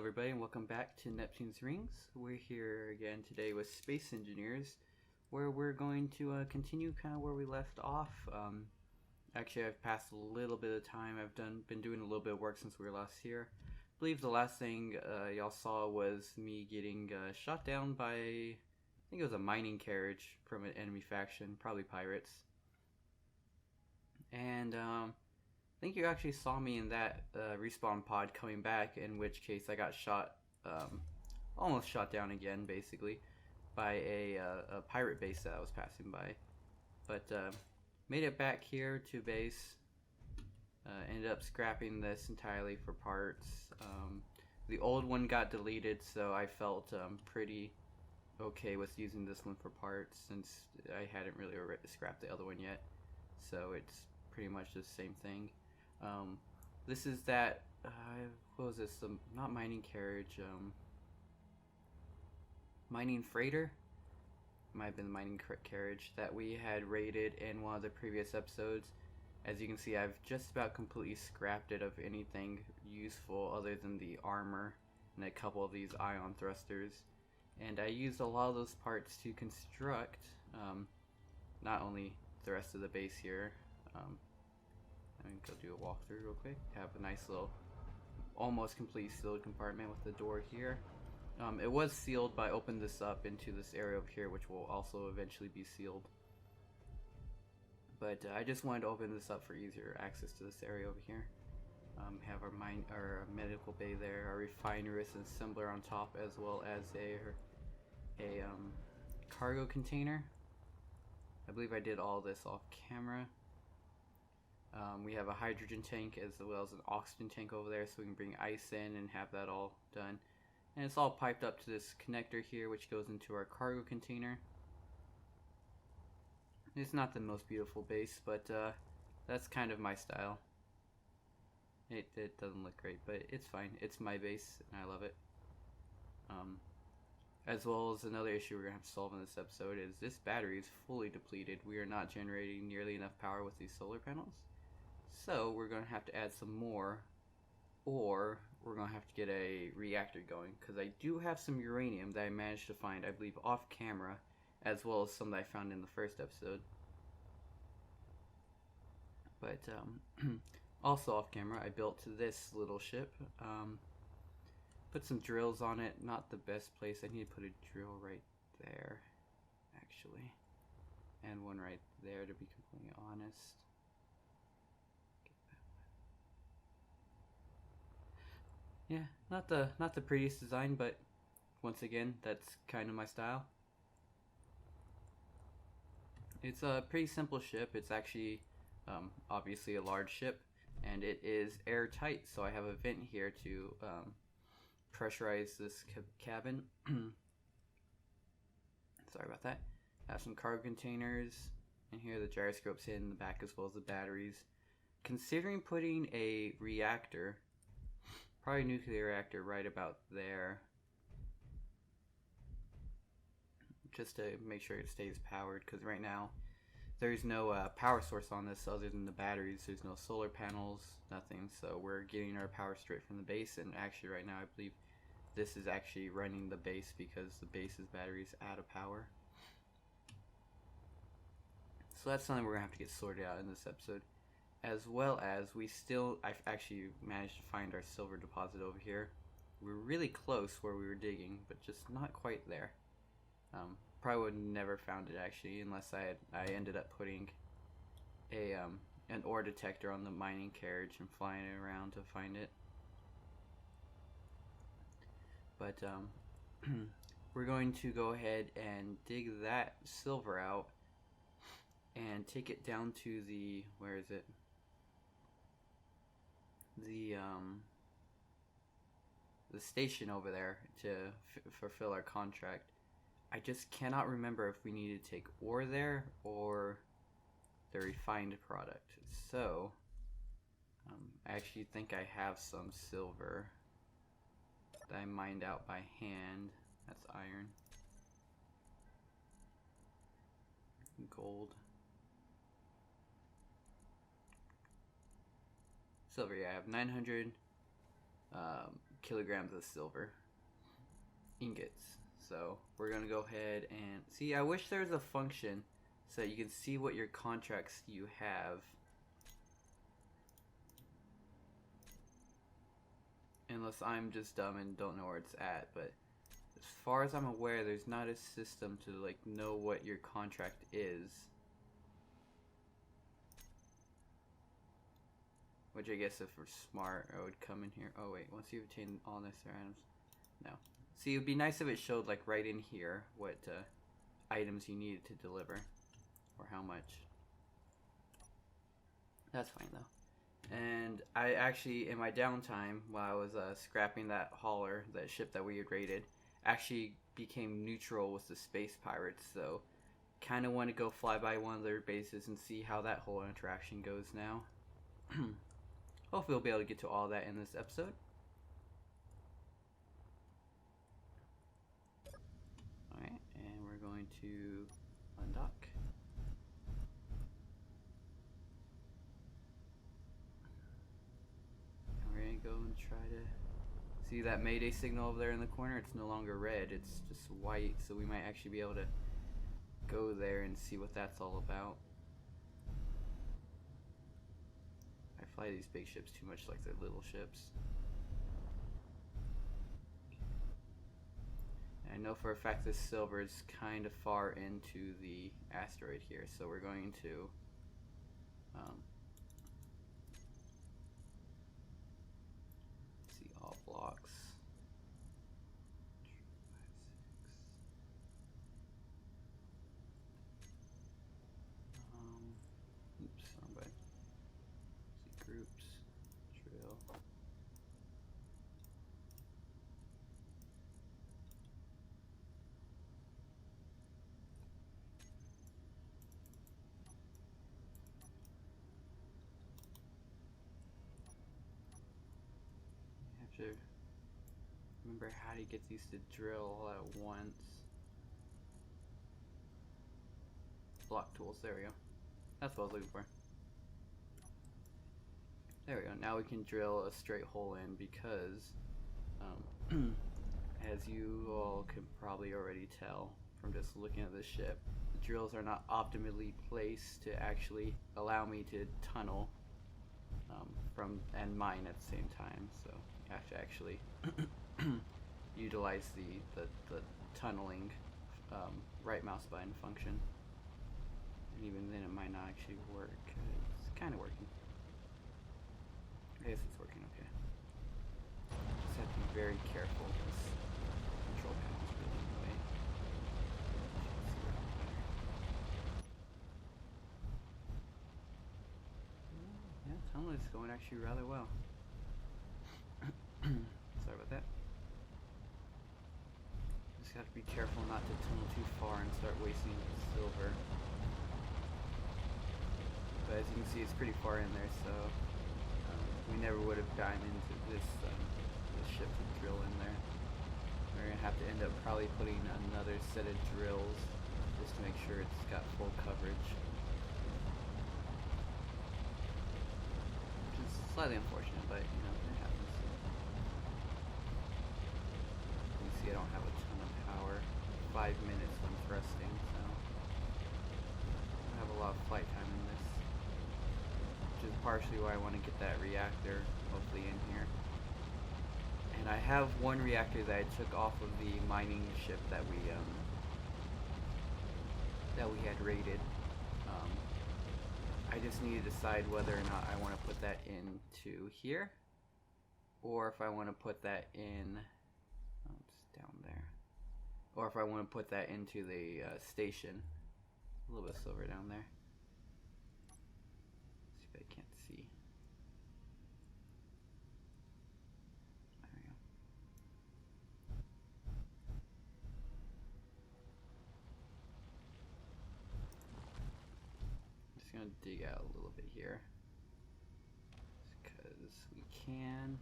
everybody, and welcome back to Neptune's Rings. We're here again today with Space Engineers, where we're going to continue kind of where we left off. Actually, I've passed a little bit of time. I've been doing a little bit of work since we were last here. I believe the last thing y'all saw was me getting shot down by, I think it was a mining carriage from an enemy faction, probably pirates. And I think you actually saw me in that respawn pod coming back, in which case I got shot, almost shot down again, basically, by a pirate base that I was passing by. But made it back here to base. Ended up scrapping this entirely for parts. The old one got deleted, so I felt pretty okay with using this one for parts, since I hadn't really scrapped the other one yet. So it's pretty much the same thing. This is that, what was this, not mining carriage, mining freighter, might have been the mining carriage that we had raided in one of the previous episodes. As you can see, I've just about completely scrapped it of anything useful other than the armor and a couple of these ion thrusters, and I used a lot of those parts to construct not only the rest of the base here. I'm going to go do a walkthrough real quick. Have a nice little, almost complete sealed compartment with the door here. It was sealed, but I opened this up into this area over here, which will also eventually be sealed. But I just wanted to open this up for easier access to this area over here. Have our medical bay there, our refinery and assembler on top, as well as a cargo container. I believe I did all this off camera. We have a hydrogen tank as well as an oxygen tank over there, so we can bring ice in and have that all done. And it's all piped up to this connector here, which goes into our cargo container. It's not the most beautiful base, but that's kind of my style. It doesn't look great, but it's fine. It's my base, and I love it. As well as another issue we're going to have to solve in this episode is this battery is fully depleted. We are not generating nearly enough power with these solar panels. So we're going to have to add some more, or we're going to have to get a reactor going, because I do have some uranium that I managed to find, I believe, off camera, as well as some that I found in the first episode. But also off camera, I built this little ship. Put some drills on it. Not the best place. I need to put a drill right there, actually, and one right there, to be completely honest. Yeah, not the prettiest design, but once again, that's kind of my style. It's a pretty simple ship. It's actually obviously a large ship, and it is airtight, so I have a vent here to pressurize this cabin. Sorry about that. Have some cargo containers, and here the gyroscope's in the back, as well as the batteries. Considering putting a reactor, probably a nuclear reactor, right about there, just to make sure it stays powered, because right now there's no power source on this other than the batteries. There's no solar panels, nothing, so we're getting our power straight from the base. And actually right now I believe this is actually running the base, because the base's battery is out of power. So that's something we're gonna have to get sorted out in this episode. As well as I've actually managed to find our silver deposit over here. We're really close where we were digging, but just not quite there. Probably would never found it actually, unless I ended up putting an ore detector on the mining carriage and flying it around to find it. But we're going to go ahead and dig that silver out and take it down to the, where is it? The station over there to fulfill our contract. I just cannot remember if we need to take ore there or the refined product. So I actually think I have some silver that I mined out by hand. That's iron. Gold. Silver, yeah, I have 900 kilograms of silver ingots. So we're gonna go ahead and see. I wish there was a function so that you can see what your contracts you have. Unless I'm just dumb and don't know where it's at, but as far as I'm aware, there's not a system to like know what your contract is. Which I guess if we're smart, I would come in here. Oh wait, once you've obtained all necessary items, no. See, it would be nice if it showed like right in here what items you needed to deliver, or how much. That's fine though. And I actually, in my downtime, while I was scrapping that hauler, that ship that we had raided, actually became neutral with the space pirates. So, kind of want to go fly by one of their bases and see how that whole interaction goes now. Hopefully we'll be able to get to all that in this episode. Alright, and we're going to undock. And we're going to go and try to see that Mayday signal over there in the corner. It's no longer red, it's just white, so we might actually be able to go there and see what that's all about. I fly these big ships too much like they're little ships. And I know for a fact this silver is kind of far into the asteroid here, so we're going to see all blocks. Oops, wrong button. See groups, drill. You have to remember how to get these to drill all at once. Block tools, there we go. That's what I was looking for. There we go. Now we can drill a straight hole in because, as you all can probably already tell from just looking at this ship, the drills are not optimally placed to actually allow me to tunnel from and mine at the same time. So you have to actually utilize the tunneling right mouse button function. And even then it might not actually work. It's kind of working. I guess it's working okay. Just have to be very careful. This control panel is really in the way. Yeah, tunnel is going actually rather well. Sorry about that. Just have to be careful not to tunnel too far and start wasting silver. But as you can see, it's pretty far in there, so we never would have gotten into this ship to drill in there. We're going to have to end up probably putting another set of drills just to make sure it's got full coverage. Which is slightly unfortunate, but you know, it happens. You can see I don't have a ton of power. 5 minutes when thrusting, so I have a lot of flight time in this. Which is partially why I want to get that reactor hopefully in here. And I have one reactor that I took off of the mining ship that we had raided. I just need to decide whether or not I want to put that into here, or if I want to put that in. Oh, it's down there. Or if I want to put that into the station. A little bit of silver down there. I can't see. There we go. I'm just gonna dig out a little bit here, because we can.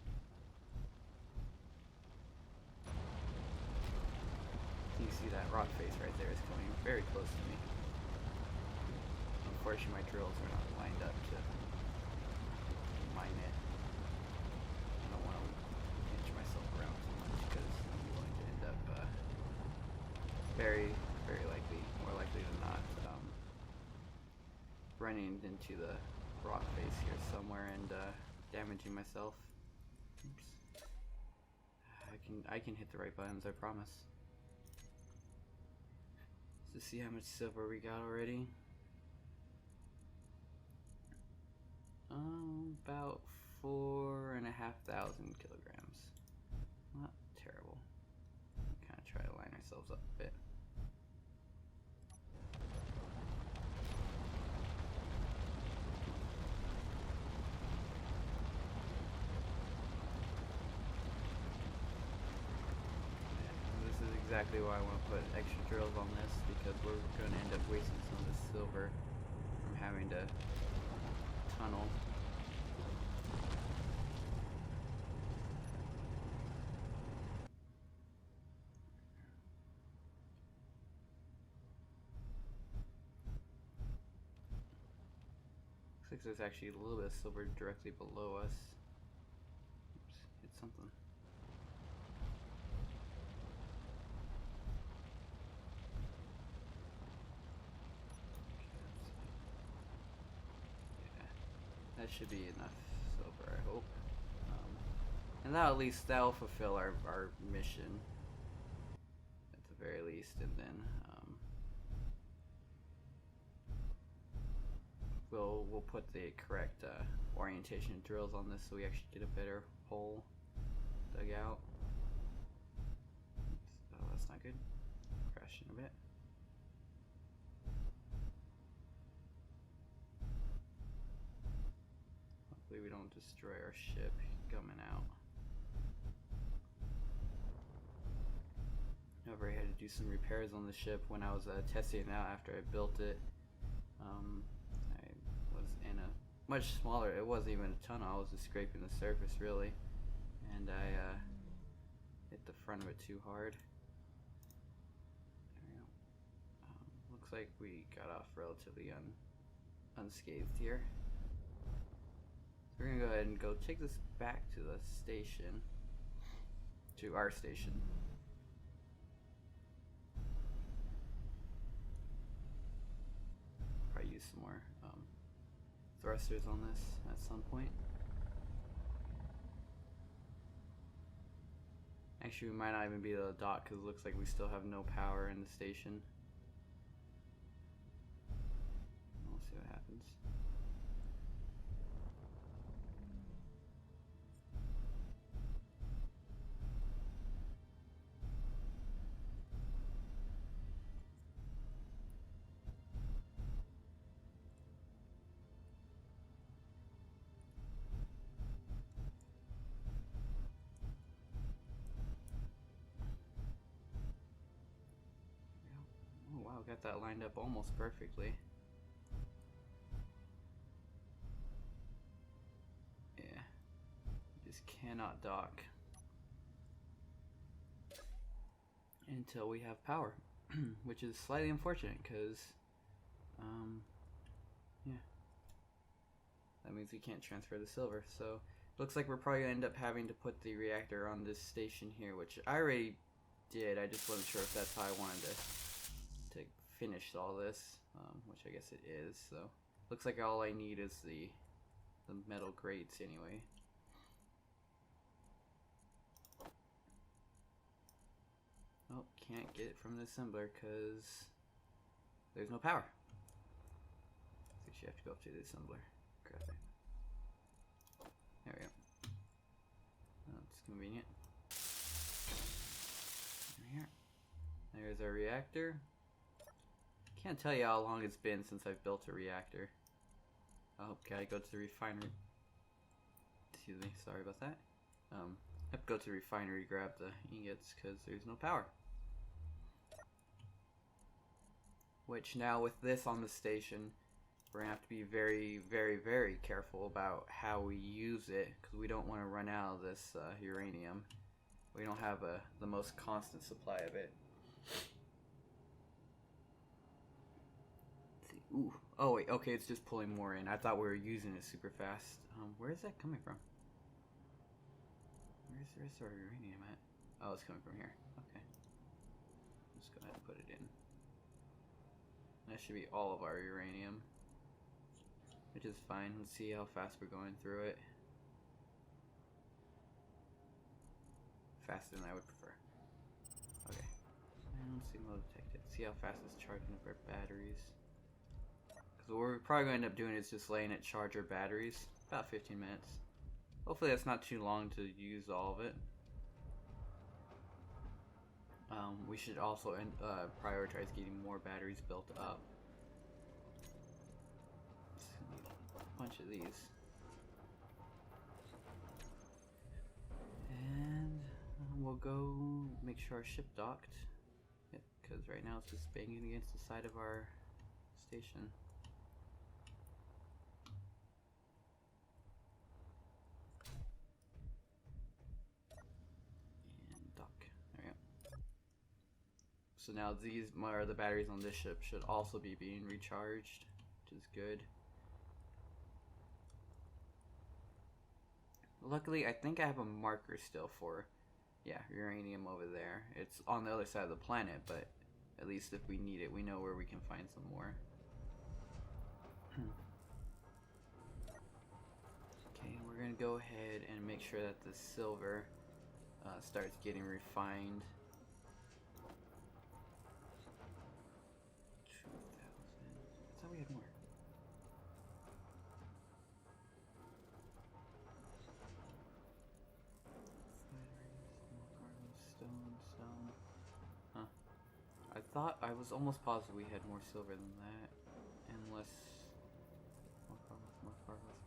You see that rock face right there is coming very close to me. Unfortunately, my drills are not lined up to mine it. I don't want to pinch myself very, very likely, more likely than not, running into the rock face here somewhere and damaging myself. Oops. I can hit the right buttons, I promise. Let's see how much silver we got already. About 4,500 kilograms. Not terrible. Kind of try to line ourselves up a bit. This is exactly why I want to put extra drills on this, because we're going to end up wasting some of the silver from having to tunnel. Looks like there's actually a little bit of silver directly below us. Oops, hit something. That should be enough silver, I hope. And that at least that'll fulfill our mission at the very least, and then we'll put the correct orientation drills on this so we actually get a better hole dug out. Oh, that's not good. Crashing a bit. Hopefully we don't destroy our ship coming out. However, I had to do some repairs on the ship when I was testing it out after I built it. I was in a much smaller, it wasn't even a tunnel, I was just scraping the surface really. And I hit the front of it too hard. There we go. Looks like we got off relatively unscathed here. So we're gonna go ahead and go take this back to the station, to our station. Probably use some more thrusters on this at some point. Actually, we might not even be able to dock because it looks like we still have no power in the station. We'll see what happens. Oh wow, got that lined up almost perfectly. Yeah, just cannot dock until we have power, which is slightly unfortunate because, yeah, that means we can't transfer the silver. So looks like we're probably gonna end up having to put the reactor on this station here, which I already did. I just wasn't sure if that's how I wanted to finish all this, which I guess it is. So looks like all I need is the metal grates anyway. Oh, can't get it from the assembler because there's no power. So you have to go up to the assembler. Grab it. There we go. That's convenient. Here. There's our reactor. Can't tell you how long it's been since I've built a reactor. Oh, gotta go to the refinery. Excuse me, sorry about that. I have to go to the refinery, grab the ingots because there's no power. Which now with this on the station, we're gonna have to be very, very, very careful about how we use it because we don't want to run out of this uranium. We don't have the most constant supply of it. Ooh. Oh wait, okay, it's just pulling more in. I thought we were using it super fast. Where is that coming from? Where's our uranium at? Oh, it's coming from here. Okay. Let's go ahead and put it in. That should be all of our uranium, which is fine. Let's see how fast we're going through it. Faster than I would prefer. Okay. And signal detected. See how fast it's charging up our batteries. Because what we're probably going to end up doing is just letting it charge our batteries. About 15 minutes. Hopefully that's not too long to use all of it. We should also prioritize getting more batteries built up. A bunch of these. And we'll go make sure our ship docked. Because right now it's just banging against the side of our station. And dock. There we go. So now these are the batteries on this ship should also be being recharged, which is good. Luckily, I think I have a marker still for, yeah, uranium over there. It's on the other side of the planet, but at least if we need it, we know where we can find some more. Okay, we're gonna go ahead and make sure that the silver starts getting refined. 2,000. I thought we had more. Stone. Huh. I thought I was almost positive we had more silver than that. Unless more cargoes,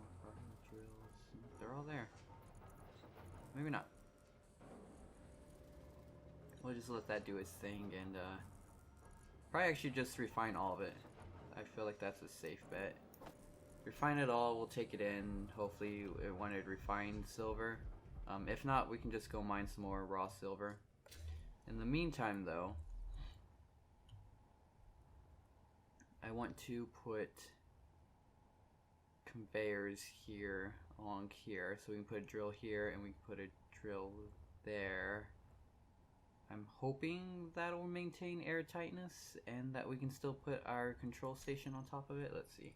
drills. They're all there. Maybe not. We'll just let that do its thing and probably actually just refine all of it. I feel like that's a safe bet. Refine it all, we'll take it in. Hopefully it wanted refined silver. If not, we can just go mine some more raw silver. In the meantime though, I want to put conveyors here along here, so we can put a drill here and we can put a drill there. I'm hoping that will maintain airtightness and that we can still put our control station on top of it. Let's see.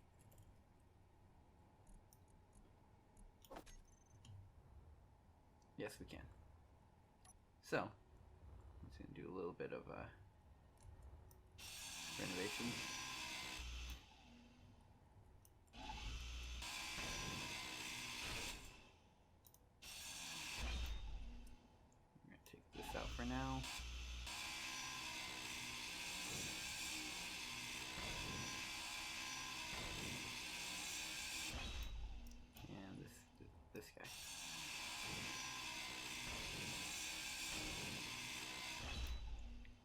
Yes, we can. So, I'm just gonna do a little bit of renovation. I'm gonna take this out for now. And this guy.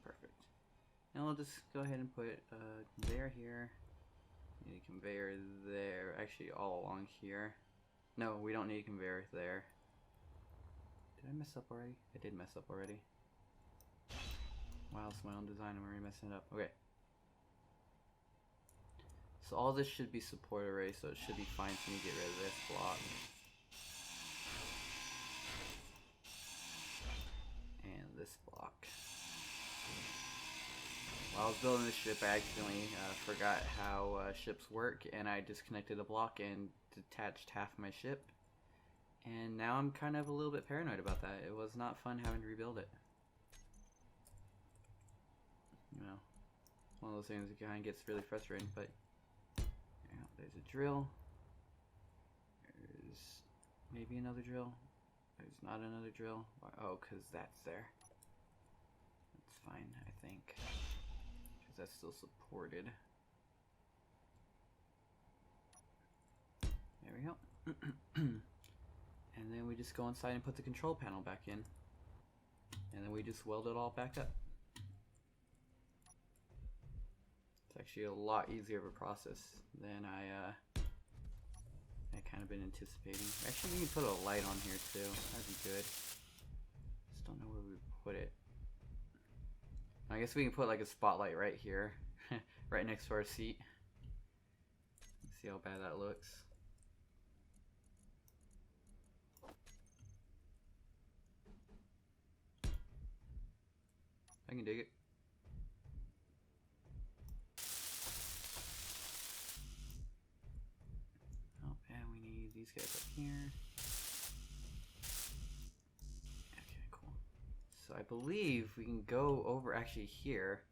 Perfect. And we'll just go ahead and put a conveyor here. Need a conveyor there. Actually, all along here. No, we don't need a conveyor there. Did I mess up already? I did mess up already. Wow, it's my own design. I'm already messing it up. Okay. So all this should be support array, so it should be fine for me to get rid of this block. And this block. While I was building this ship, I accidentally forgot how ships work, and I disconnected a block and detached half my ship. And now I'm kind of a little bit paranoid about that. It was not fun having to rebuild it. You know, one of those things that kind of gets really frustrating, but you know, there's a drill. There's maybe another drill. There's not another drill. Oh, because that's there. That's fine, I think. Because that's still supported. There we go. And then we just go inside and put the control panel back in. And then we just weld it all back up. It's actually a lot easier of a process than I kind of been anticipating. Actually, we can put a light on here too. That'd be good. Just don't know where we put it. I guess we can put like a spotlight right here, right next to our seat. Let's see how bad that looks. I can dig it. guys up here. Okay, cool. So I believe we can go over actually here,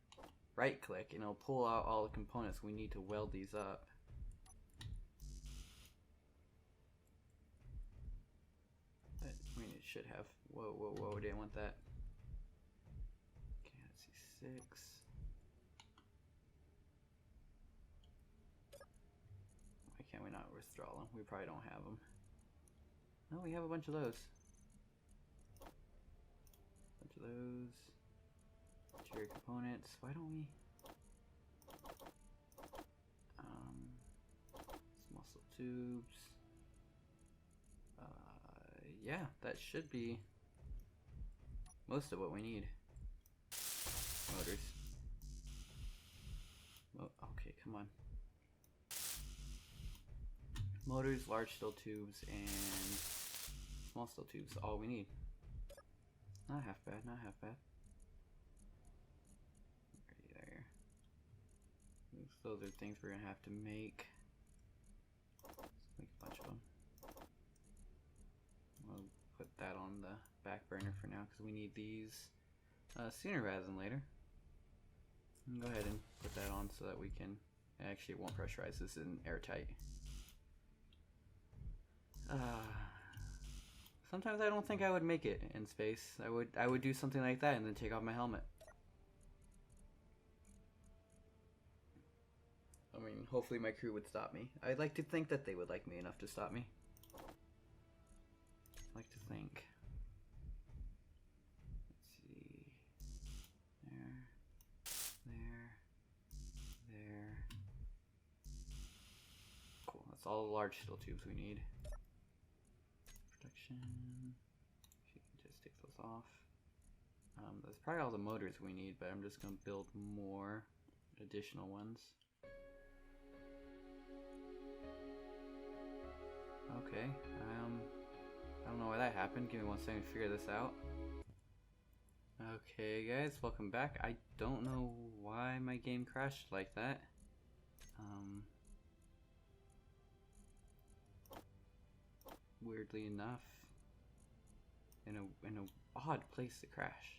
right click, and it'll pull out all the components we need to weld these up. But, I mean, it should have. Whoa, whoa, whoa, didn't want that. Okay, let's see, 6. Why can't we not withdraw them? We probably don't have them. No, we have a bunch of those. Bunch of those. Interior components. Why don't we? Small steel tubes. Yeah, that should be most of what we need. Motors. Okay, come on. Motors, large steel tubes, and small steel tubes. All we need. Not half bad, not half bad. There. Those are things we're gonna have to make. Let's make a bunch of them. We'll put that on the back burner for now because we need these sooner rather than later. Go ahead and put that on so that we can. Actually, it won't pressurize this in airtight. Sometimes I don't think I would make it in space. I would do something like that and then take off my helmet. I mean, hopefully my crew would stop me. I'd like to think that they would like me enough to stop me. I'd like to think. Let's see. There. Cool. That's all the large steel tubes we need. Protection. You can just take those off. That's probably all the motors we need, but I'm just going to build more additional ones. Okay, I don't know why that happened. Give me 1 second to figure this out. Okay guys, welcome back. I don't know why my game crashed like that. Weirdly enough, in a odd place to crash.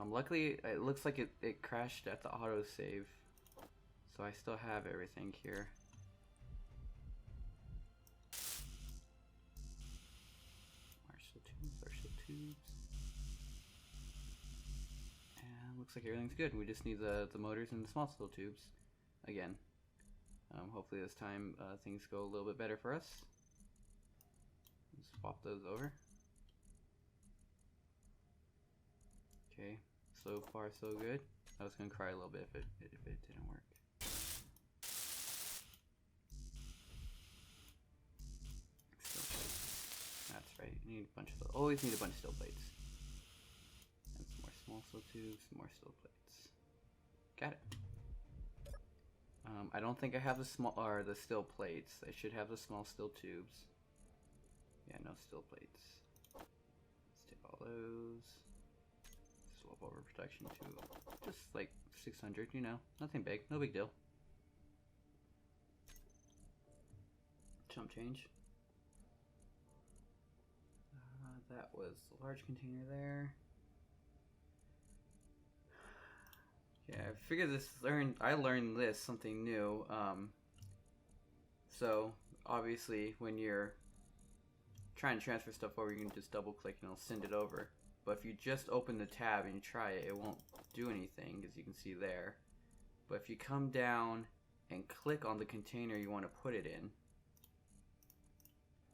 Luckily, it looks like it crashed at the autosave, so I still have everything here. Large tubes. And looks like everything's good. We just need the motors and the small steel tubes again. Hopefully this time things go a little bit better for us. Swap those over. Okay, so far so good. I was gonna cry a little bit if it didn't work. That's right. You need a bunch of those. Always need a bunch of steel plates. And some more small steel tubes, some more steel plates. Got it. I don't think I have the steel plates. I should have the small steel tubes. Yeah, no steel plates. Let's take all those. Swap over protection to just like 600, you know, nothing big, no big deal. Chump change. That was a large container there. Yeah, I figured I learned this, something new. So obviously when you're trying to transfer stuff over, you can just double click and it'll send it over. But if you just open the tab and you try it, it won't do anything, as you can see there. But if you come down and click on the container you want to put it in,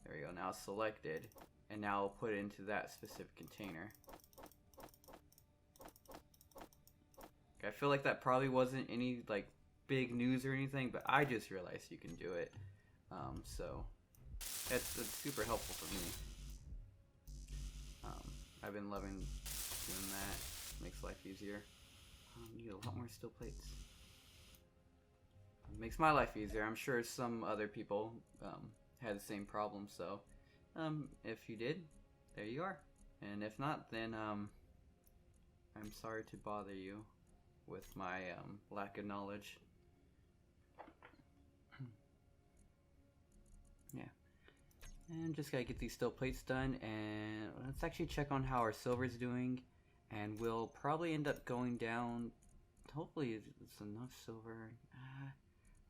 there we go, now it's selected, and now I'll put it into that specific container. I feel like that probably wasn't any like big news or anything, but I just realized you can do it. So it's super helpful for me. I've been loving doing that. Makes life easier. Need a lot more steel plates. Makes my life easier. I'm sure some other people had the same problem. So if you did, there you are. And if not, then I'm sorry to bother you with my lack of knowledge. And just gotta get these steel plates done, and let's actually check on how our silver's doing. And we'll probably end up going down, hopefully it's enough silver.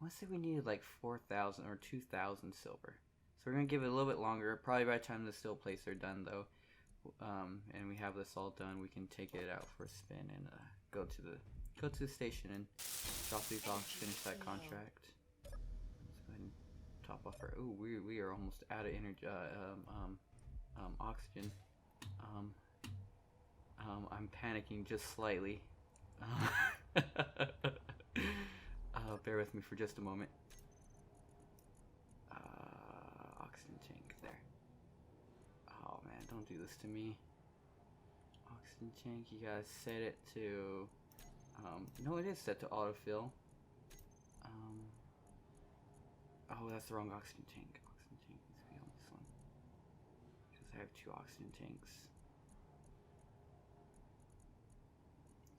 Let's say we needed like 4,000 or 2,000 silver. So we're gonna give it a little bit longer. Probably by the time the steel plates are done though, and we have this all done, we can take it out for a spin and go to the station and drop these off, finish that contract. Let's go ahead and top off our. Ooh, we are almost out of energy. Oxygen. I'm panicking just slightly. Bear with me for just a moment. Oxygen tank there. Oh man, don't do this to me. Oxygen tank, you gotta set it to. No, it is set to autofill. Oh, that's the wrong oxygen tank. Oxygen tank needs to be on this one because I have 2 oxygen tanks.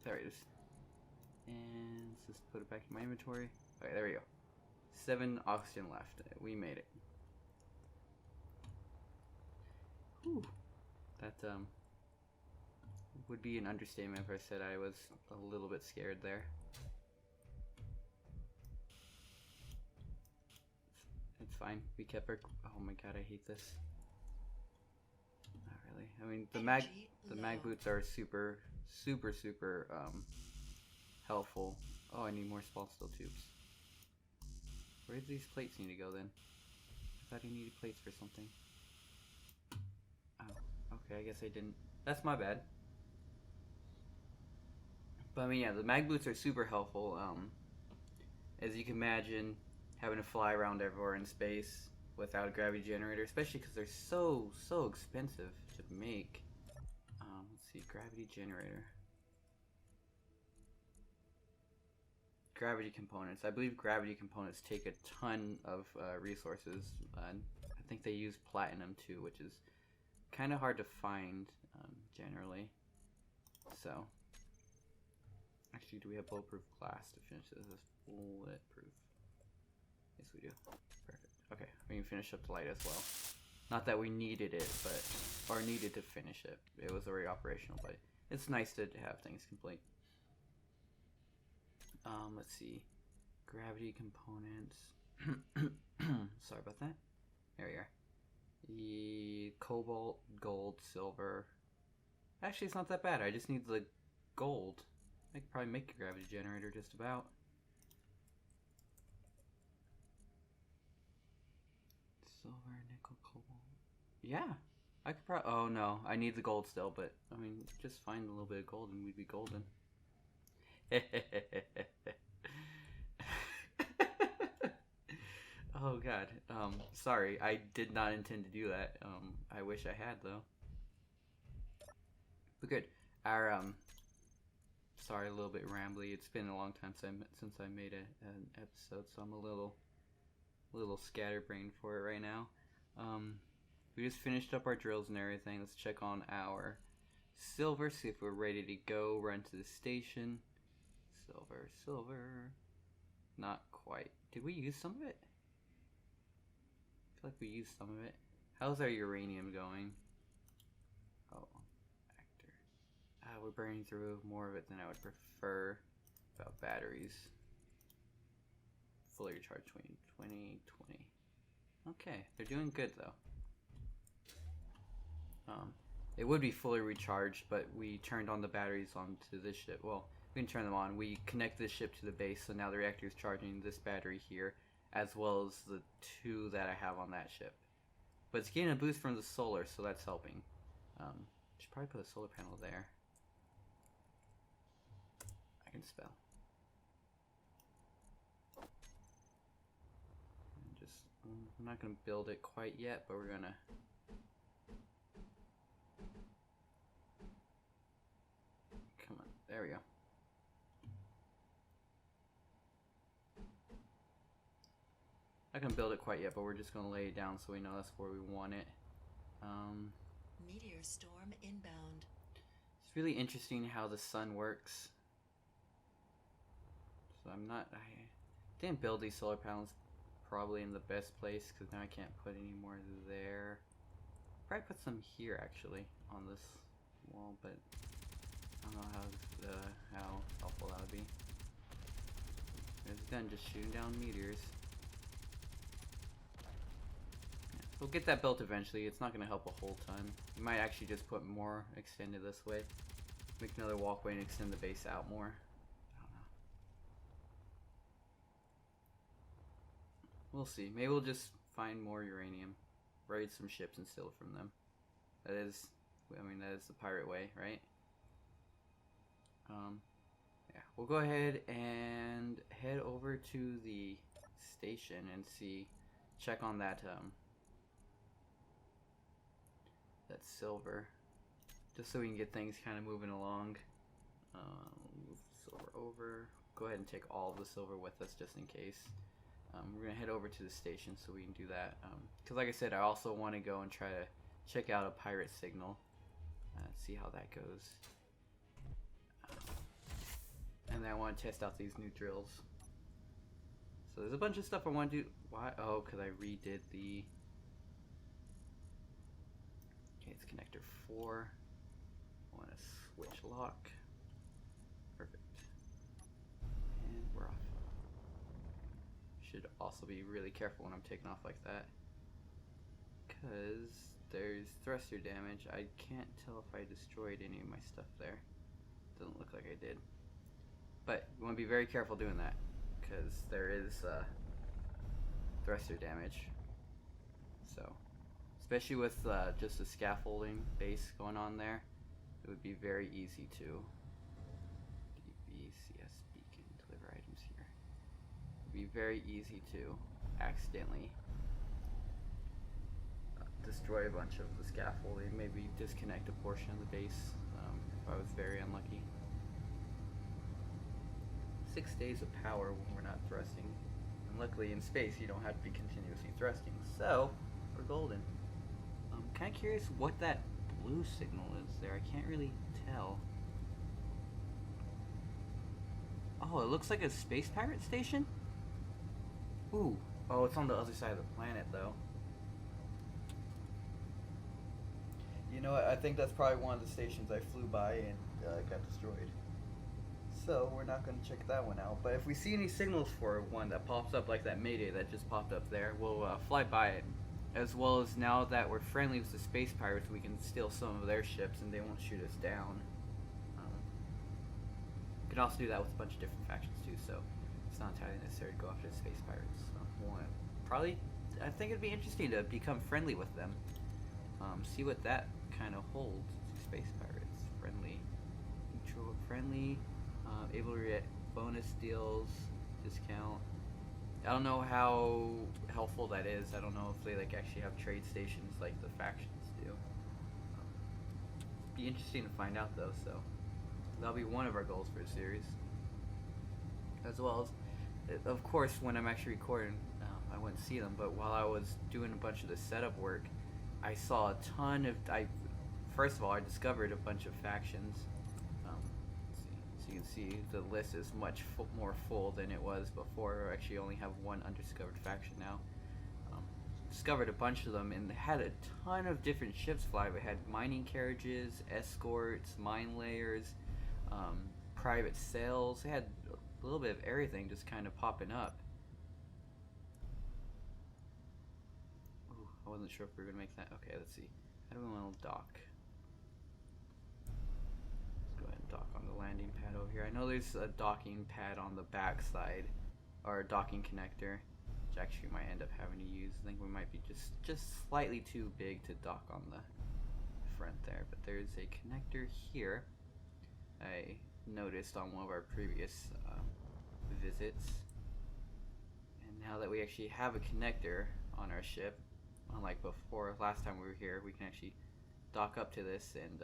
There it is. And let's just put it back in my inventory. Okay, there we go. 7 oxygen left. We made it. Whew. That would be an understatement if I said I was a little bit scared there. It's fine. We kept our. Oh my god, I hate this. Not really. I mean, the mag boots are super helpful. Oh, I need more small steel tubes. Where do these plates need to go then? I thought I needed plates for something. Oh, okay, I guess I didn't. That's my bad. But I mean, yeah, the mag boots are super helpful. As you can imagine, having to fly around everywhere in space without a gravity generator, especially because they're so expensive to make. Let's see, gravity generator. Gravity components. I believe gravity components take a ton of resources. I think they use platinum too, which is kind of hard to find generally. So, actually, do we have bulletproof glass to finish this? Bulletproof. Yes, we do. Perfect. Okay, we can finish up the light as well. Not that we needed it, or needed to finish it. It was already operational, but it's nice to have things complete. Let's see. Gravity components. Sorry about that. There we are. The cobalt, gold, silver. Actually, it's not that bad. I just need the gold. I could probably make a gravity generator just about. Silver, nickel, cobalt. Yeah. I could probably. Oh no, I need the gold still, but I mean, just find a little bit of gold and we'd be golden. Oh god. Sorry, I did not intend to do that. I wish I had though. But good. Our sorry, a little bit rambly. It's been a long time since I made an episode, so I'm a little scatterbrained for it right now. We just finished up our drills and everything. Let's check on our silver, see if we're ready to go. Run to the station. Silver. Not quite. Did we use some of it? I feel like we used some of it. How's our uranium going? Oh, actor. We're burning through more of it than I would prefer. About batteries. Fully recharged 20. Okay, they're doing good though. It would be fully recharged, but we turned on the batteries onto this ship. Well, we can turn them on. We connect this ship to the base, so now the reactor is charging this battery here, as well as the 2 that I have on that ship. But it's getting a boost from the solar, so that's helping. Should probably put a solar panel there. I can spell. And just, I'm not gonna build it quite yet, but we're gonna. Come on, there we go. I can build it quite yet, but we're just gonna lay it down so we know that's where we want it. Meteor storm inbound. It's really interesting how the sun works. So I didn't build these solar panels probably in the best place because now I can't put any more there. Probably put some here actually on this wall, but I don't know how helpful that would be. There's a gun just shooting down meteors. Yeah, we'll get that built eventually. It's not going to help a whole ton. You might actually just put more extended this way. Make another walkway and extend the base out more. I don't know. We'll see. Maybe we'll just find more uranium. Raid some ships and steal from them. That is, I mean, that is the pirate way, right? Yeah, we'll go ahead and head over to the station and check on that, that silver, just so we can get things kind of moving along. Move the silver over. Go ahead and take all of the silver with us just in case. We're gonna head over to the station so we can do that. Because like I said, I also want to go and try to check out a pirate signal. See how that goes. And then I want to test out these new drills. So there's a bunch of stuff I want to do. Why? Oh, because I redid the... Okay, it's connector 4. I want to switch lock. Perfect. And we're off. Should also be really careful when I'm taking off like that, because there's thruster damage. I can't tell if I destroyed any of my stuff there. Doesn't look like I did. But you want to be very careful doing that, because there is thruster damage. So, especially with just the scaffolding base going on there, it would be very easy to DBCS beacon deliver items here. It would be very easy to accidentally destroy a bunch of the scaffolding, maybe disconnect a portion of the base if I was very unlucky. 6 days of power when we're not thrusting. And luckily in space you don't have to be continuously thrusting. So, we're golden. I'm kind of curious what that blue signal is there. I can't really tell. Oh, it looks like a space pirate station? Ooh. Oh, it's on the other side of the planet though. You know what? I think that's probably one of the stations I flew by and got destroyed. So we're not going to check that one out. But if we see any signals for one that pops up like that Mayday that just popped up there, we'll fly by it. As well as now that we're friendly with the space pirates, we can steal some of their ships and they won't shoot us down. We can also do that with a bunch of different factions too, so it's not entirely necessary to go after the space pirates. I think it'd be interesting to become friendly with them. See what that kind of holds. Space pirates, friendly, neutral, friendly, able to get bonus deals, discount. I don't know how helpful that is. I don't know if they actually have trade stations like the factions do. Be interesting to find out though. So that'll be one of our goals for the series. As well as, of course, when I'm actually recording, I wouldn't see them. But while I was doing a bunch of the setup work, I saw a ton of. First of all, I discovered a bunch of factions. So you can see the list is much more full than it was before. I actually only have one undiscovered faction now. Discovered a bunch of them and had a ton of different ships fly. We had mining carriages, escorts, mine layers, private sails. They had a little bit of everything just kind of popping up. Ooh, I wasn't sure if we were going to make that. Okay, let's see. How do we want to dock? Let's go ahead and dock on the landing pad over here. I know there's a docking pad on the back side, or a docking connector, which actually we might end up having to use. I think we might be just slightly too big to dock on the front there. But there's a connector here I noticed on one of our previous visits. And now that we actually have a connector on our ship, unlike before, last time we were here, we can actually dock up to this and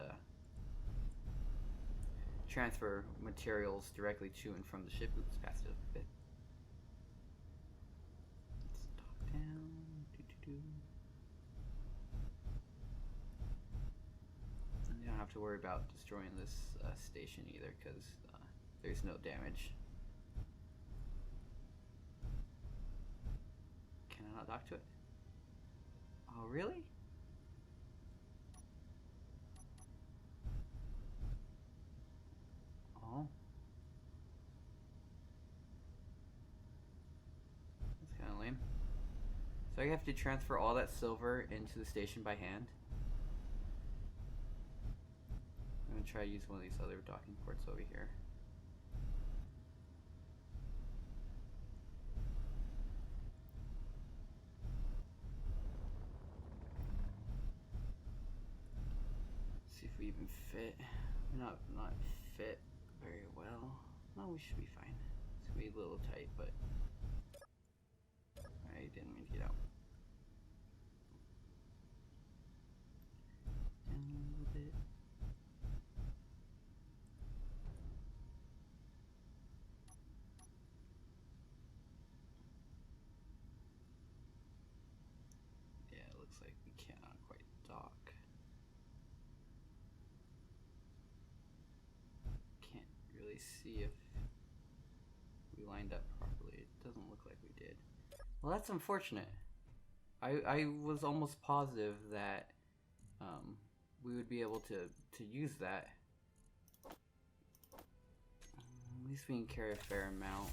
transfer materials directly to and from the ship. Oops, passed it up a bit. Let's dock down. And you don't have to worry about destroying this station either, because there's no damage. not dock to it? Oh, really? Oh. That's kind of lame. So I have to transfer all that silver into the station by hand. I'm gonna try to use one of these other docking ports over here. See if we even fit. Not fit very well. No, we should be fine. It's gonna be a little tight, but I didn't mean to get out. Down a little bit. Yeah, it looks like we cannot quite dock. Can't really see if we lined up properly. It doesn't look like we did. Well, that's unfortunate. I was almost positive that we would be able to use that. At least we can carry a fair amount.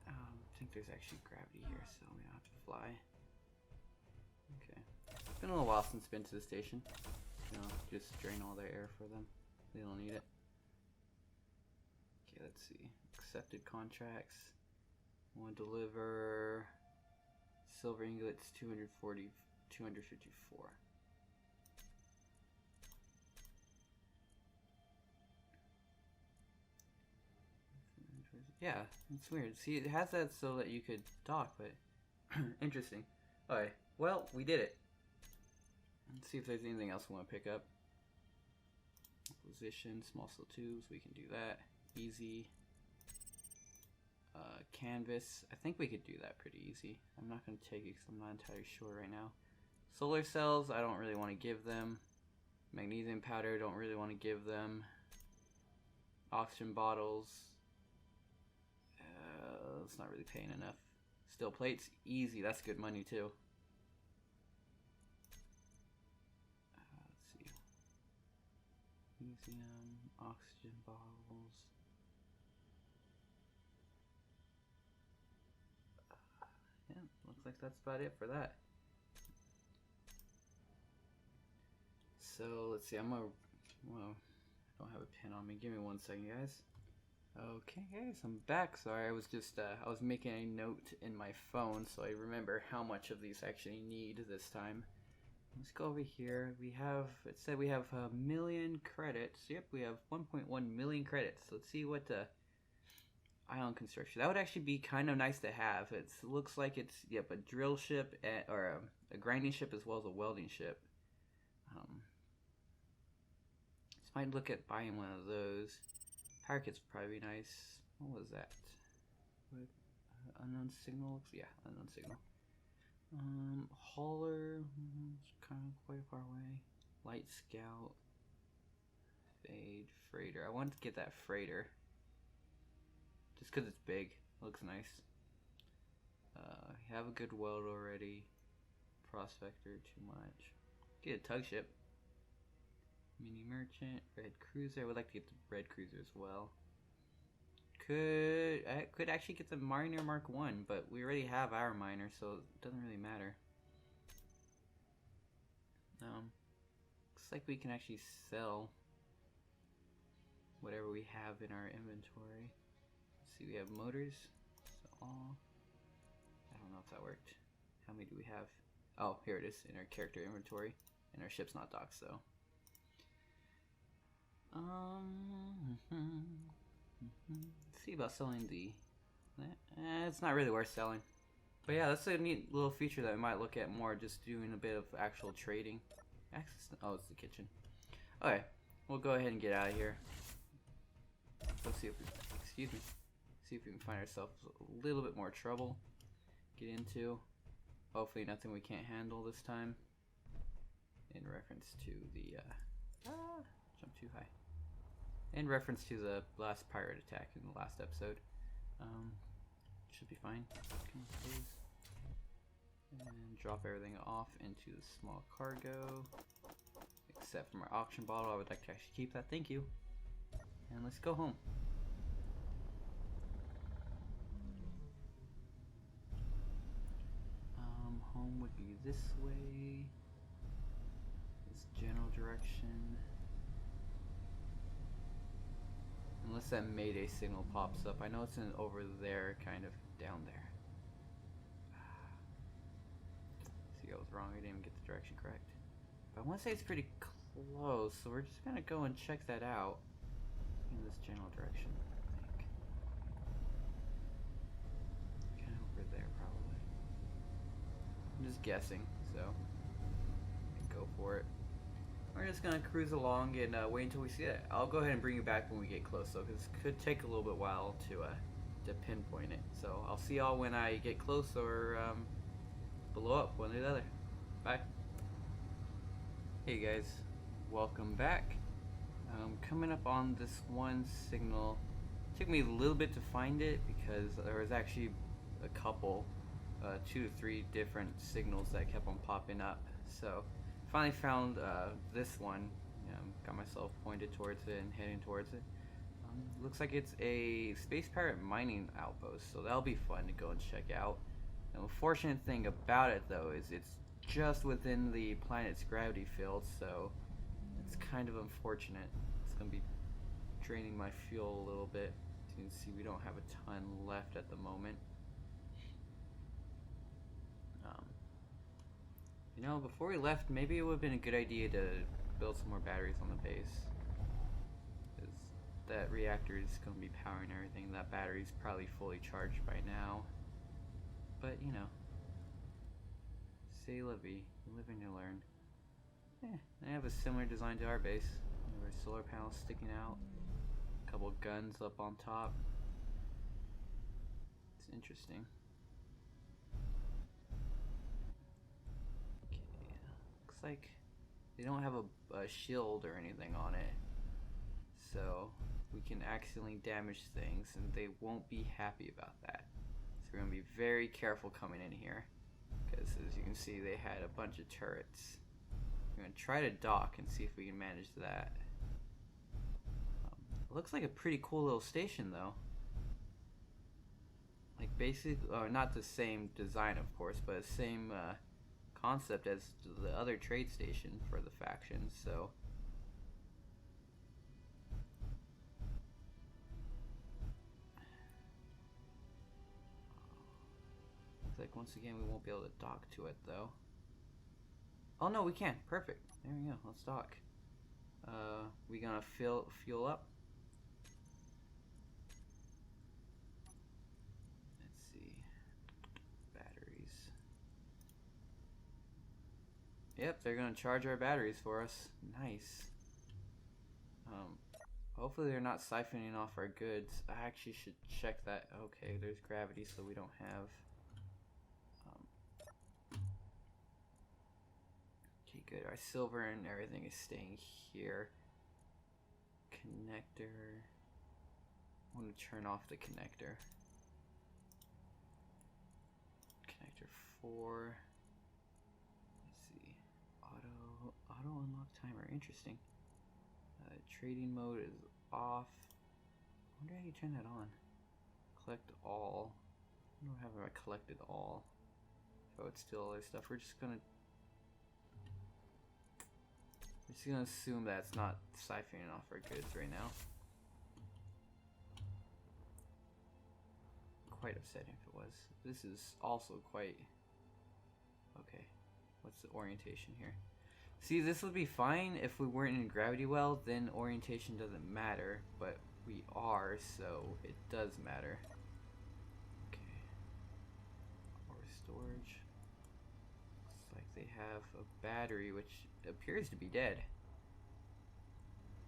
I think there's actually gravity here, so we don't have to fly. Okay. It's been a little while since I've been to the station. You know, just drain all their air for them. They don't need it. Okay, let's see. Accepted contracts. Want to deliver silver ingots 254. Yeah, it's weird. See, it has that so that you could dock, but interesting. Alright, well, we did it. Let's see if there's anything else we want to pick up. Acquisition, small steel tubes, we can do that. Easy. Canvas, I think we could do that pretty easy. I'm not going to take it because I'm not entirely sure right now. Solar cells, I don't really want to give them. Magnesium powder, don't really want to give them. Oxygen bottles, it's not really paying enough. Steel plates, easy, that's good money too. Let's see. Magnesium, oxygen bottles. Yeah, looks like that's about it for that. So let's see, well, I don't have a pen on me. Give me 1 second, guys. Okay, guys, I'm back. Sorry, I was just I was making a note in my phone so I remember how much of these I actually need this time. Let's go over here. We have, it said we have 1,000,000 credits. Yep, we have 1.1 million credits. Let's see what ion construction. That would actually be kind of nice to have. It looks like it's, yep, a drill ship or a grinding ship as well as a welding ship. Just might look at buying one of those. Power kits would probably be nice. What was that? What, unknown signal? Yeah, unknown signal. Hauler, it's kind of quite far away. Light scout. Fade, freighter. I wanted to get that freighter. Just because it's big. Looks nice. Have a good weld already. Prospector, too much. Get a tug ship. Mini merchant, red cruiser. I would like to get the red cruiser as well. I could actually get the Mariner Mark 1, but we already have our miner, so it doesn't really matter. Looks like we can actually sell whatever we have in our inventory. Let's see, we have motors. So all. I don't know if that worked. How many do we have? Oh, here it is in our character inventory, and our ship's not docked, so. Let's see about selling the. It's not really worth selling. But yeah, that's a neat little feature that we might look at more, just doing a bit of actual trading. Oh, it's the kitchen. Okay, we'll go ahead and get out of here. Let's see if we, excuse me, see if we can find ourselves a little bit more trouble. Get into. Hopefully nothing we can't handle this time. In reference to the, jump too high. In reference to the last pirate attack in the last episode. Should be fine. Come on, please. And drop everything off into the small cargo. Except for my auction bottle, I would like to actually keep that. Thank you. And let's go home. Home would be this way. This general direction. Unless that Mayday signal pops up. I know it's in over there, kind of down there. See, I was wrong. I didn't even get the direction correct. But I want to say it's pretty close, so we're just gonna go and check that out in this general direction, I think. Kind of over there, probably. I'm just guessing, so go for it. We're just gonna cruise along and wait until we see it. I'll go ahead and bring you back when we get close, though, because it could take a little bit while to pinpoint it. So I'll see y'all when I get close or blow up, one or the other. Bye. Hey guys, welcome back. Coming up on this one signal. It took me a little bit to find it because there was actually a couple, 2 to 3 different signals that kept on popping up. So finally found this one. Got myself pointed towards it and heading towards it. Looks like it's a Space Pirate mining outpost, so that'll be fun to go and check out. The unfortunate thing about it, though, is it's just within the planet's gravity field, so it's kind of unfortunate. It's going to be draining my fuel a little bit. As you can see, we don't have a ton left at the moment. You know, before we left, maybe it would have been a good idea to build some more batteries on the base. Because that reactor is going to be powering everything. That battery's probably fully charged by now. But, you know, c'est la vie. You live and you learn. They have a similar design to our base. There are solar panels sticking out. A couple guns up on top. It's interesting. Looks like they don't have a shield or anything on it, so we can accidentally damage things and they won't be happy about that. So we're going to be very careful coming in here, because as you can see, they had a bunch of turrets. We're going to try to dock and see if we can manage that. It looks like a pretty cool little station, though. Like basically, not the same design of course, but the same concept as the other trade station for the factions, so looks like once again we won't be able to dock to it though. Oh no, we can. Perfect. There we go. Let's dock. We gonna fuel up. Yep, they're gonna charge our batteries for us. Nice. Hopefully they're not siphoning off our goods. I actually should check that. Okay, there's gravity, so we don't have. Okay, good. Our silver and everything is staying here. Connector. I want to turn off the connector. Connector 4. Auto unlock timer, interesting. Trading mode is off. I wonder how you turn that on. Collect all. I don't know how I collected all. So it's still other stuff. We're just gonna assume that it's not siphoning off our goods right now. Quite upsetting if it was. This is also quite okay. What's the orientation here? See, this would be fine if we weren't in gravity well, then orientation doesn't matter, but we are, so it does matter. Okay. Or storage. Looks like they have a battery which appears to be dead.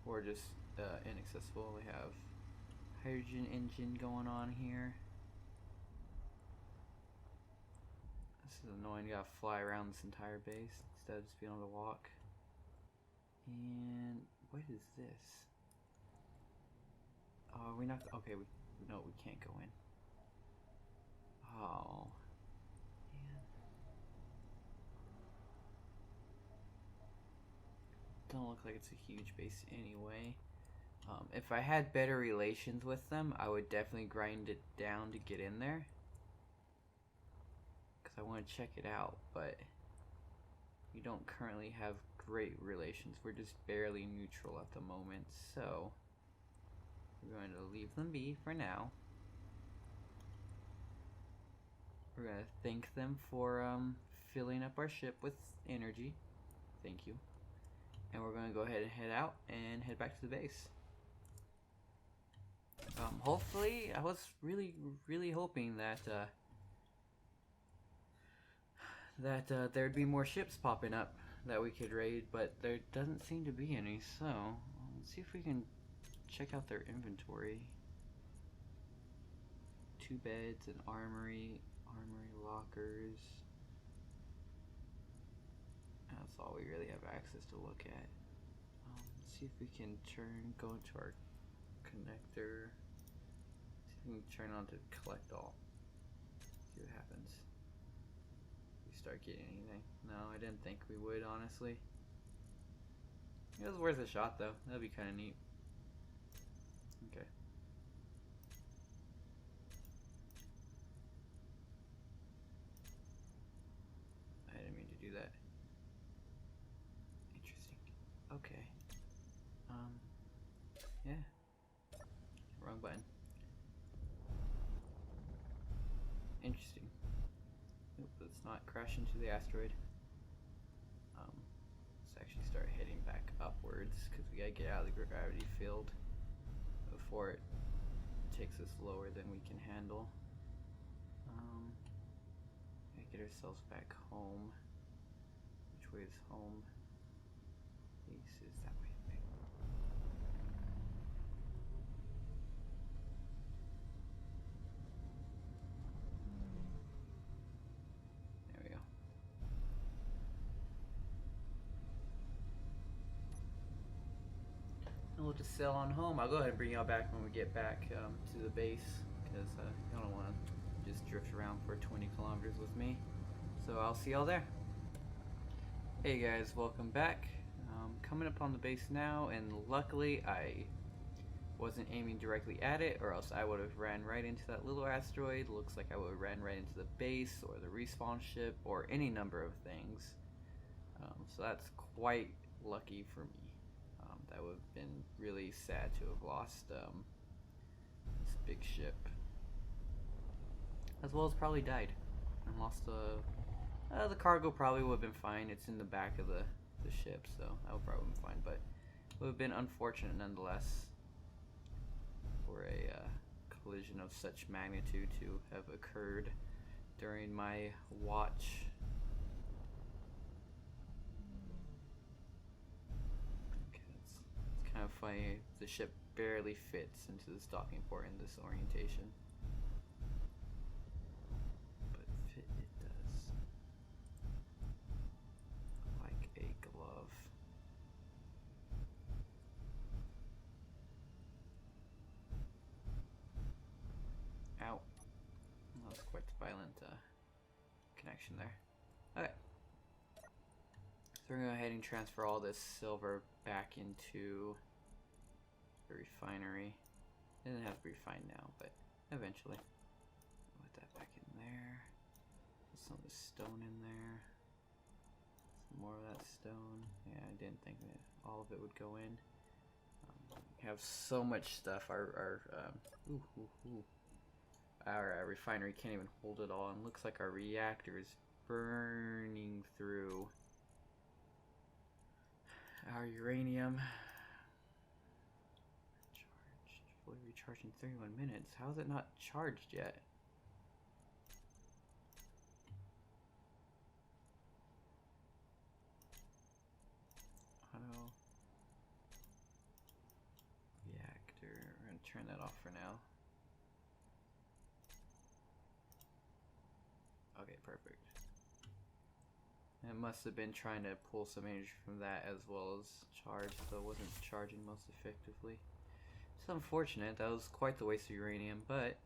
Or just inaccessible. They have hydrogen engine going on here. This is annoying. You gotta fly around this entire base instead of just being able to walk. And what is this? Oh, we not okay. No, we can't go in. Oh. Man. Don't look like it's a huge base anyway. If I had better relations with them, I would definitely grind it down to get in there. Because I want to check it out, but we don't currently have great relations. We're just barely neutral at the moment, so we're going to leave them be for now. We're going to thank them for filling up our ship with energy. Thank you. And we're going to go ahead and head out and head back to the base. Hopefully, I was really hoping that there'd be more ships popping up that we could raid, but there doesn't seem to be any. So let's see if we can check out their inventory. 2 beds, an armory lockers. That's all we really have access to look at. Let's see if we can go into our connector. See if we can turn on to collect all. See what happens. We start getting anything. No, I didn't think we would, honestly. It was worth a shot though. That'd be kind of neat. Okay. I didn't mean to do that. Interesting. Okay. Yeah. Wrong button. Interesting. Nope, let's not crash into the asteroid. Let's actually start heading back upwards because we gotta get out of the gravity field before it takes us lower than we can handle. Gotta get ourselves back home. Which way is home? Base is that way. There we go. And we'll just sail on home. I'll go ahead and bring y'all back when we get back to the base, because I don't want to just drift around for 20 kilometers with me. So I'll see y'all there. Hey guys, welcome back. Coming up on the base now, and luckily I wasn't aiming directly at it, or else I would have ran right into that little asteroid. Looks like I would have ran right into the base or the respawn ship or any number of things. So that's quite lucky for me. That would have been really sad to have lost this big ship, as well as probably died and lost the cargo. Probably would have been fine. It's in the back of the ship, so that would probably have been fine, but it would have been unfortunate nonetheless for a collision of such magnitude to have occurred during my watch. Okay, it's kind of funny. The ship barely fits into this docking port in this orientation. Ow. That was quite the violent connection there. Okay. So we're going to go ahead and transfer all this silver back into the refinery. It doesn't have to be refined now, but eventually. Put that back in there. Put some of the stone in there. Some more of that stone. Yeah, I didn't think that all of it would go in. We have so much stuff. Our refinery can't even hold it all, and looks like our reactor is burning through our uranium. Charged, fully recharged in 31 minutes. How is it not charged yet? Auto reactor. We're gonna turn that off for now. Okay, perfect. It must have been trying to pull some energy from that as well as charge, so it wasn't charging most effectively. It's unfortunate. That was quite the waste of uranium, but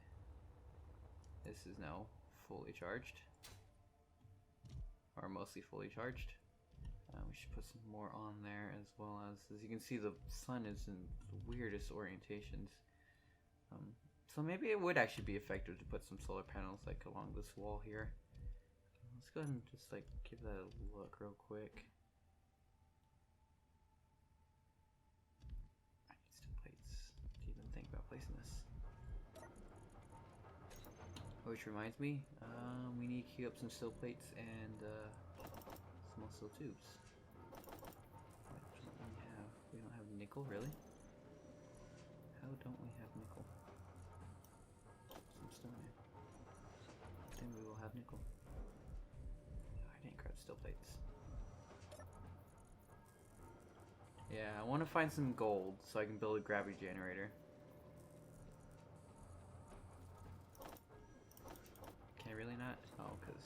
this is now fully charged. Or mostly fully charged. We should put some more on there, as well as you can see, the sun is in the weirdest orientations. So maybe it would actually be effective to put some solar panels like along this wall here. Let's go ahead and just like give that a look real quick. I need still plates to even think about placing this. Which reminds me, we need to queue up some steel plates and small steel tubes. What don't we have? We don't have nickel, really? How don't we have nickel? Some stone in. Then we will have nickel. I didn't grab steel plates. Yeah, I want to find some gold so I can build a gravity generator. Can I really not? Oh, because...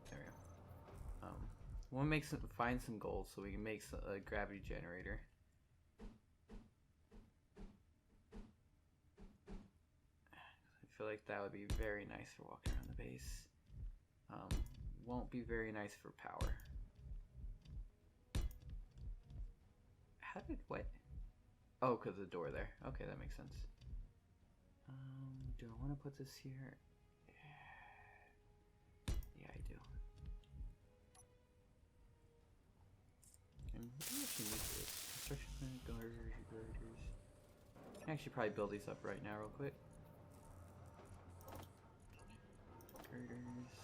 There we go. I want to find some gold so we can make a gravity generator. I feel like that would be very nice for walking around the base. Won't be very nice for power. How did what? Oh, because the door there. Okay, that makes sense. Do I want to put this here? Yeah, I do. And what do you actually need for this? Construction girders. I can actually probably build these up right now real quick. Girders.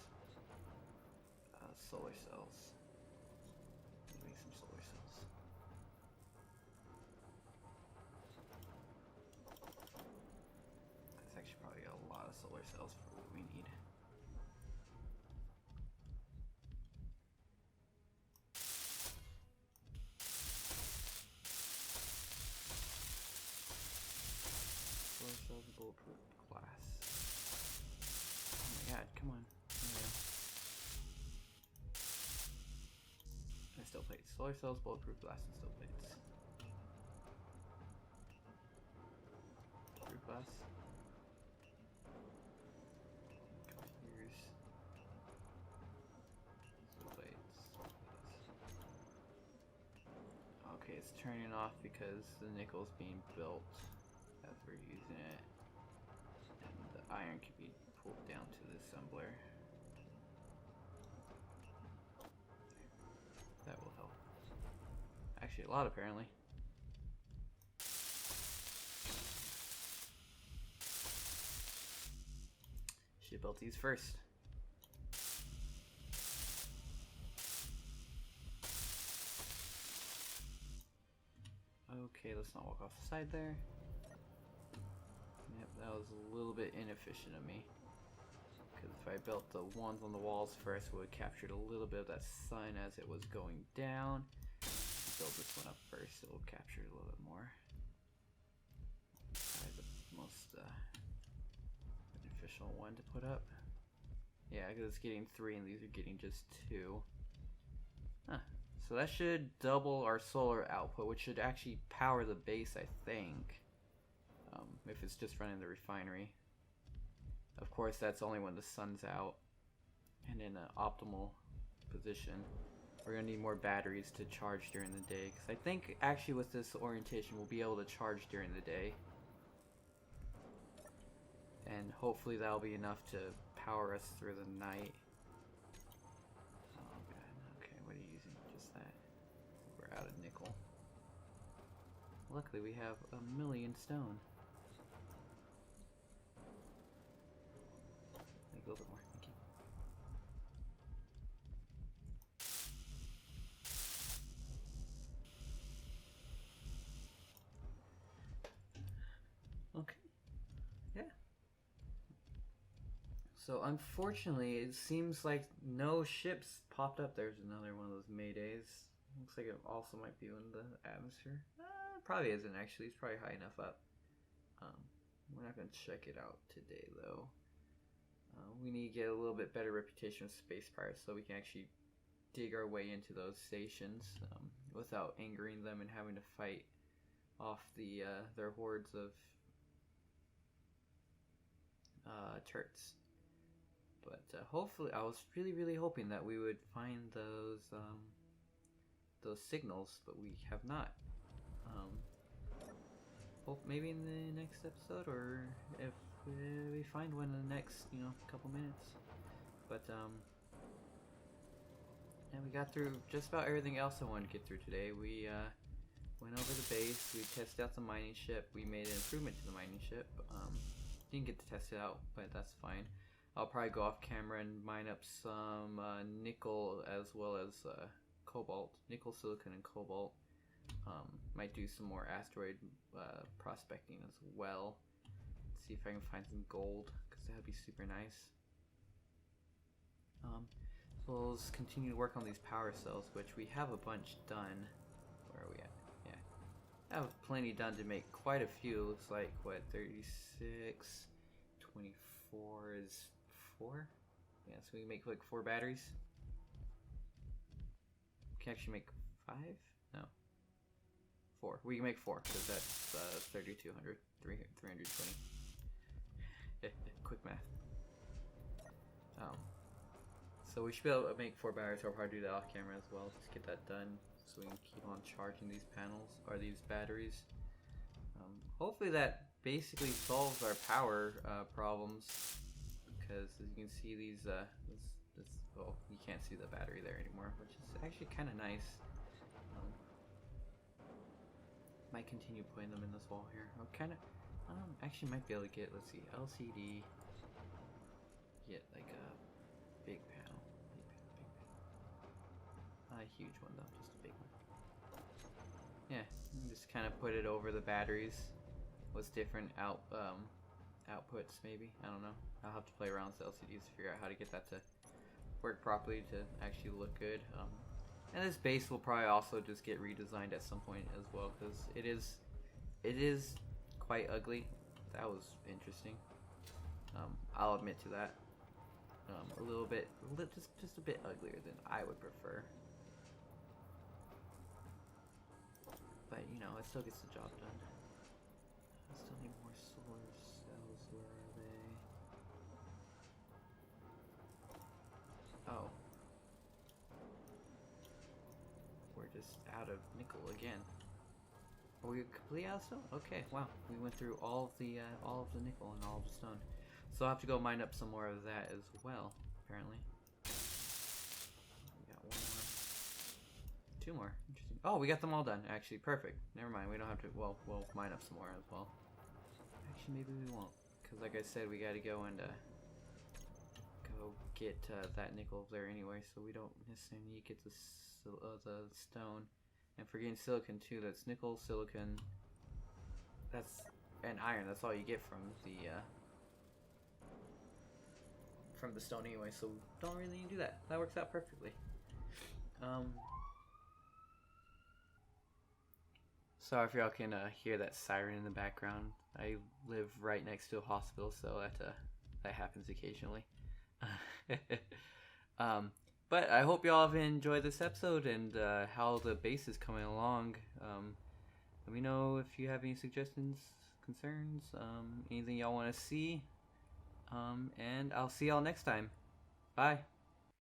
Solar cells. Make some solar cells. That's actually probably a lot of solar cells for what we need. Solar cells, bulletproof glass. Oh my god, come on. And steel plates. Solar cells, bulletproof glass, and steel plates. Bulletproof glass. Here's steel plates. Okay, it's turning off because the nickel's being built as we're using it. And the iron can be pulled down to the assembler. That will help. Actually, a lot apparently. Should build these first. Okay, let's not walk off the side there. Yep, that was a little bit inefficient of me. Because if I built the ones on the walls first, it would have captured a little bit of that sun as it was going down. Build this one up first, it will capture a little bit more. Try the most beneficial one to put up. Yeah, because it's getting 3 and these are getting just 2. Huh. So that should double our solar output, which should actually power the base, I think. If it's just running the refinery. Of course, that's only when the sun's out and in an optimal position. We're going to need more batteries to charge during the day, because I think actually with this orientation we'll be able to charge during the day. And hopefully that'll be enough to power us through the night. Oh god, okay, what are you using? Just that. We're out of nickel. Luckily we have 1,000,000 stone. Make a little bit more, thank you. Okay. Yeah. So unfortunately, it seems like no ships popped up. There's another one of those Maydays. Looks like it also might be in the atmosphere. Probably isn't actually. It's probably high enough up. We're not going to check it out today though. We need to get a little bit better reputation with space pirates so we can actually dig our way into those stations without angering them and having to fight off their hordes of turrets. But hopefully, I was really hoping that we would find those signals, but we have not. Hope maybe in the next episode, or if we find one in the next, couple minutes. But and we got through just about everything else I wanted to get through today. We went over the base, we tested out the mining ship, we made an improvement to the mining ship. Didn't get to test it out, but that's fine. I'll probably go off camera and mine up some nickel as well as cobalt. Nickel, silicon, and cobalt. Might do some more asteroid prospecting as well. See if I can find some gold, because that would be super nice. We'll just continue to work on these power cells, which we have a bunch done. Where are we at? Yeah. I have plenty done to make quite a few. Looks like, what, 36, 24 is 4? Yeah, so we can make like 4 batteries. We can actually make 5? No. 4. We can make 4, because that's 3,200, 320. Quick math. So we should be able to make 4 batteries. I'll probably do that off camera as well. Just get that done so we can keep on charging these panels, or these batteries. Hopefully that basically solves our power problems, because as you can see, these well, you can't see the battery there anymore, which is actually kind of nice. Might continue putting them in this wall here. I'll kind of actually might be able to get, let's see, LCD, get like a big panel, not a huge one though, just a big one. Yeah, just kind of put it over the batteries. What's different outputs maybe, I don't know. I'll have to play around with the LCDs to figure out how to get that to work properly to actually look good. And this base will probably also just get redesigned at some point as well, because it is quite ugly. That was interesting. I'll admit to that. A little bit, just a bit uglier than I would prefer. But it still gets the job done. I still need more solar cells. Where are they? Oh. We're just out of nickel again. Are we completely out of stone? Okay, wow. We went through all of the nickel and all of the stone. So I'll have to go mine up some more of that as well, apparently. We got 1 more. 2 more. Interesting. Oh, we got them all done, actually. Perfect. Never mind. We don't have to, well, we'll mine up some more as well. Actually, maybe we won't. Because like I said, we gotta go and go get that nickel there anyway, so we don't necessarily need to get the stone. And for getting silicon too, that's nickel, silicon, and iron. That's all you get from the stone anyway, so don't really need to do that. That works out perfectly. Sorry if y'all can hear that siren in the background. I live right next to a hospital, so that happens occasionally. But I hope y'all have enjoyed this episode and how the base is coming along. Let me know if you have any suggestions, concerns, anything y'all want to see. And I'll see y'all next time. Bye.